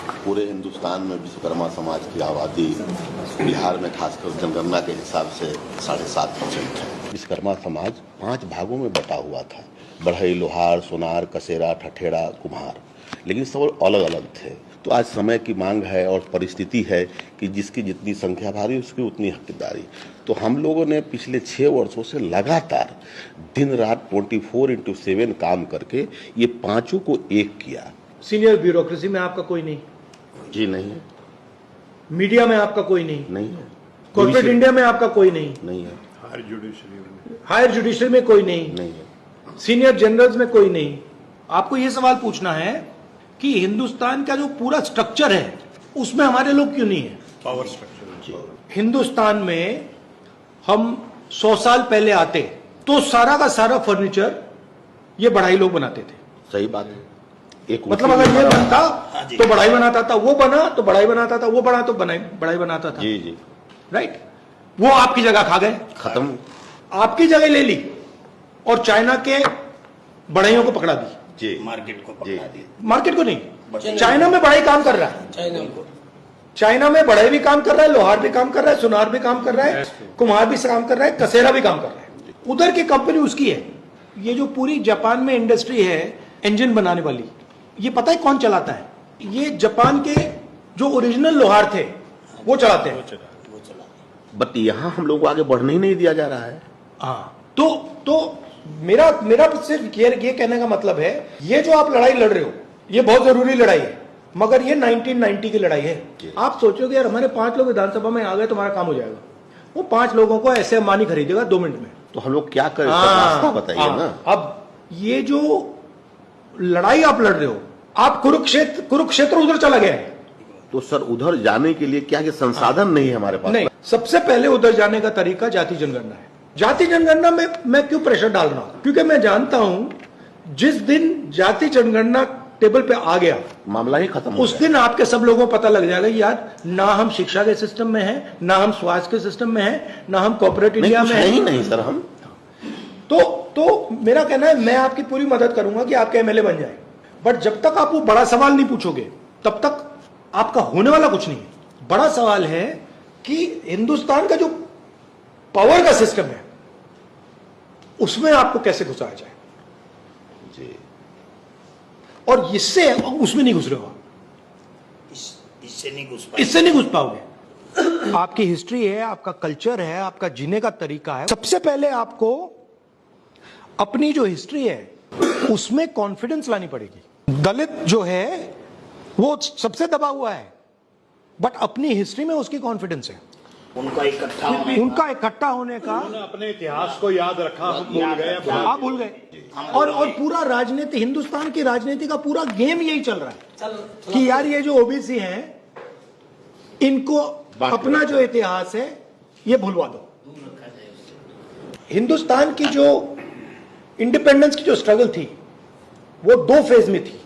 पूरे हिंदुस्तान में विश्वकर्मा समाज की आबादी बिहार में खासकर जनगणना के हिसाब से 7.5% है। विश्वकर्मा समाज 5 भागों में बटा हुआ था। बढ़ई, लोहार, सोनार, कसेरा, ठठेड़ा, कुम्हार, लेकिन सब अलग अलग थे। तो आज समय की मांग है और परिस्थिति है कि जिसकी जितनी संख्या भारी उसकी उतनी हकदारी। तो हम लोगों ने पिछले 6 वर्षों से लगातार दिन रात 24/7 काम करके ये पांचों को एक किया। सीनियर ब्यूरोक्रेसी में आपका कोई नहीं? जी नहीं है। मीडिया में आपका कोई नहीं? नहीं है। कॉर्पोरेट इंडिया में आपका कोई नहीं? नहीं है। हायर जुडिशरी में कोई नहीं? नहीं है। सीनियर जनरल्स में कोई नहीं? आपको यह सवाल पूछना है कि हिंदुस्तान का जो पूरा स्ट्रक्चर है उसमें हमारे लोग क्यों नहीं है? Power structure. हिंदुस्तान में हम 100 साल पहले आते तो सारा का सारा फर्नीचर ये बढ़ाई लोग बनाते थे। सही बात है। एक मतलब अगर ये बनता तो बढ़ाई बनाता था, वो बना तो बढ़ाई बनाता था, वो बना तो बढ़ाई बनाता था। जी जी। राइट। वो आपकी जगह खा गए, खत्म। आपकी जगह ले ली और चाइना के बढ़ाइयों को पकड़ा दी। जी। मार्केट को पकड़ा दी। मार्केट को नहीं, चाइना में बढ़ाई काम कर रहा है। चाइना में बढ़ाई भी काम कर रहा है, लोहार भी काम कर रहा है, सुनार भी काम कर रहा है, कुम्हार भी काम कर रहा है, कसेरा भी काम कर रहा है। उधर की कंपनी उसकी है। ये जो पूरी जापान में इंडस्ट्री है इंजन बनाने वाली, ये पता है कौन चलाता है? ये जापान के जो ओरिजिनल लोहार थे वो चलाते हैं। बट यहाँ हम लोग को आगे बढ़ने ही नहीं दिया जा रहा है। हाँ, तो मेरा सिर्फ ये कहने का मतलब है, ये जो आप लड़ाई लड़ रहे हो ये बहुत जरूरी लड़ाई है, मगर ये 1990 की लड़ाई है। आप सोचोगे यार हमारे 5 लोग विधानसभा में आ गए तो हमारा काम हो जाएगा। वो 5 लोगों को ऐसे अंबानी खरीदेगा 2 मिनट में। तो हम लोग क्या करें? रास्ता बताइए ना। अब ये जो लड़ाई आप लड़ रहे हो, आप कुरुक्षेत्र उधर चला गया है। तो सर उधर जाने के लिए क्या ये संसाधन नहीं है हमारे पास? नहीं, सबसे पहले उधर जाने का तरीका जाति जनगणना है। जाति जनगणना में मैं क्यों प्रेशर डाल रहा हूं? क्योंकि मैं जानता हूं जिस दिन जाति जनगणना टेबल पे आ गया मामला ही खत्म। उस दिन आपके सब लोगों को पता लग जाएगा यार, ना हम शिक्षा के सिस्टम में हैं, ना हम स्वास्थ्य के सिस्टम में हैं, ना हम कॉर्पोरेट इंडिया में हैं। नहीं सर, हम तो मेरा कहना है मैं आपकी पूरी मदद करूंगा कि आपके एमएलए बन जाए, बट जब तक आप वो बड़ा सवाल नहीं पूछोगे तब तक आपका होने वाला कुछ नहीं है। बड़ा सवाल है कि हिंदुस्तान का जो पावर का सिस्टम है उसमें आपको कैसे घुसाया जाए जी। और इससे उसमें नहीं घुस रहे हो, इससे नहीं घुस पाओगे। आपकी हिस्ट्री है, आपका कल्चर है, आपका जीने का तरीका है। सबसे पहले आपको अपनी जो हिस्ट्री है उसमें कॉन्फिडेंस लानी पड़ेगी। दलित जो है वो सबसे दबा हुआ है, बट अपनी हिस्ट्री में उसकी कॉन्फिडेंस है। उनका इकट्ठा होने का अपने इतिहास को याद रखा, हम भूल गए। आप भूल गए। और पूरा राजनीति, हिंदुस्तान की राजनीति का पूरा गेम यही चल रहा है कि यार ये जो ओबीसी हैं इनको अपना जो इतिहास है ये भूलवा दो। हिंदुस्तान की जो इंडिपेंडेंस की जो स्ट्रगल थी वो 2 फेज में थी।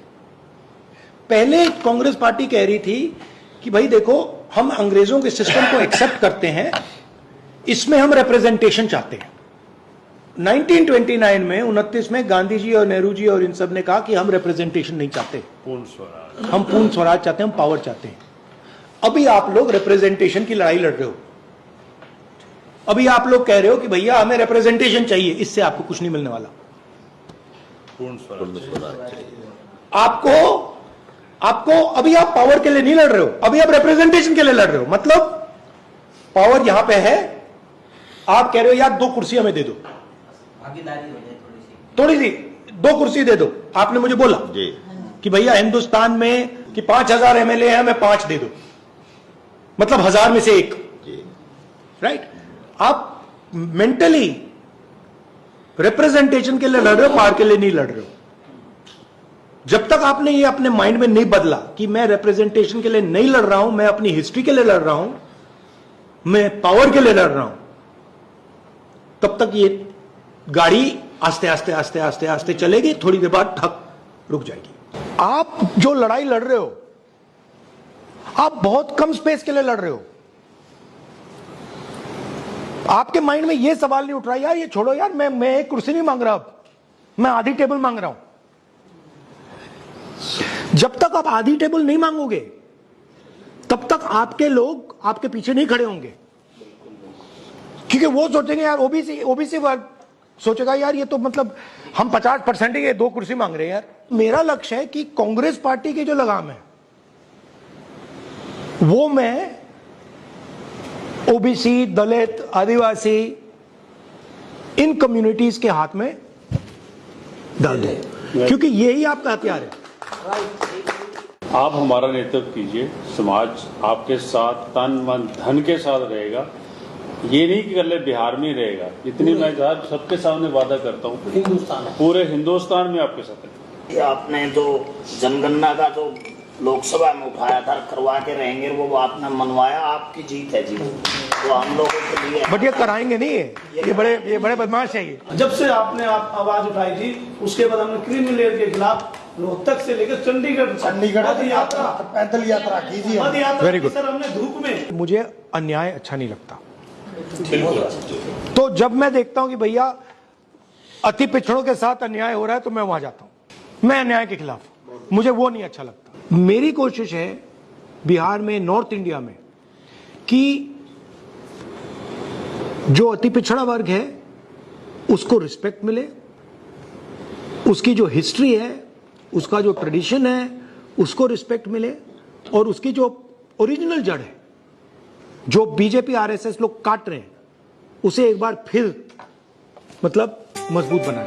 पहले कांग्रेस पार्टी कह रही थी कि भाई देखो हम अंग्रेजों के सिस्टम को एक्सेप्ट करते हैं, इसमें हम रिप्रेजेंटेशन चाहते हैं। 1929 में 29 में गांधी जी और नेहरू जी और इन सब ने कहा कि हम रिप्रेजेंटेशन नहीं चाहते, हम पूर्ण स्वराज चाहते हैं, हम पावर चाहते हैं। अभी आप लोग रिप्रेजेंटेशन की लड़ाई लड़ रहे हो। अभी आप लोग कह रहे हो कि भैया हमें रिप्रेजेंटेशन चाहिए, इससे आपको कुछ नहीं मिलने वाला। आपको अभी आप पावर के लिए नहीं लड़ रहे हो, अभी आप रिप्रेजेंटेशन के लिए लड़ रहे हो। मतलब पावर यहां पे है, आप कह रहे हो यार 2 कुर्सी हमें दे दो, भागीदारी हो जाए थोड़ी सी 2 कुर्सी दे दो। आपने मुझे बोला कि भैया हिंदुस्तान में कि 5000 एमएलए हैं, हमें 5 दे दो, मतलब 1000 में से 1। राइट। आप मेंटली रिप्रेजेंटेशन के लिए लड़ रहे हो, पावर के लिए नहीं लड़ रहे हो। जब तक आपने ये अपने माइंड में नहीं बदला कि मैं रिप्रेजेंटेशन के लिए नहीं लड़ रहा हूं, मैं अपनी हिस्ट्री के लिए लड़ रहा हूं, मैं पावर के लिए लड़ रहा हूं, तब तक ये गाड़ी आस्ते आस्ते आस्ते आस्ते आस्ते चलेगी, थोड़ी देर बाद ठक रुक जाएगी। आप जो लड़ाई लड़ रहे हो आप बहुत कम स्पेस के लिए लड़ रहे हो। आपके माइंड में यह सवाल नहीं उठ रहा यार ये छोड़ो यार, मैं 1 कुर्सी नहीं मांग रहा, अब मैं आधी टेबल मांग रहा हूं। जब तक आप आधी टेबल नहीं मांगोगे तब तक आपके लोग आपके पीछे नहीं खड़े होंगे, क्योंकि वो सोचेंगे यार ओबीसी वर्ग सोचेगा यार ये तो मतलब हम 50% ही 2 कुर्सी मांग रहे हैं यार। मेरा लक्ष्य है कि कांग्रेस पार्टी की जो लगाम है वो मैं ओबीसी, दलित, आदिवासी इन कम्युनिटीज के हाथ में डाल दूं, क्योंकि यही आपका हथियार है। आप हमारा नेतृत्व कीजिए, समाज आपके साथ तन मन धन के साथ रहेगा। ये नहीं कि कल बिहार में ही रहेगा, जितनी मैं सबके सामने वादा करता हूँ पूरे हिंदुस्तान में आपके साथ है। कि आपने जो जनगणना का जो लोकसभा में उठाया था करवा के रहेंगे, वो आपने मनवाया, आपकी जीत है जी, वो हम लोगों के लिए। बट ये कराएंगे नहीं है, ये बड़े बदमाश है ये। जब से आपने आवाज उठाई थी उसके बाद हमने क्रीमी लेयर के खिलाफ रोहतक से लेकर चंडीगढ़ पद यात्रा, पैदल यात्रा कीजिए। पद यात्रा Very good. सर हमने धूप में। मुझे अन्याय अच्छा नहीं लगता, तो जब मैं देखता हूं कि भैया अति पिछड़ों के साथ अन्याय हो रहा है तो मैं वहां जाता हूं। मैं अन्याय के खिलाफ, मुझे वो नहीं अच्छा लगता। मेरी कोशिश है बिहार में, नॉर्थ इंडिया में, कि जो अति पिछड़ा वर्ग है उसको रिस्पेक्ट मिले, उसकी जो हिस्ट्री है, उसका जो ट्रेडिशन है उसको रिस्पेक्ट मिले, और उसकी जो ओरिजिनल जड़ है जो बीजेपी आरएसएस लोग काट रहे हैं उसे एक बार फिर मतलब मजबूत बनाए।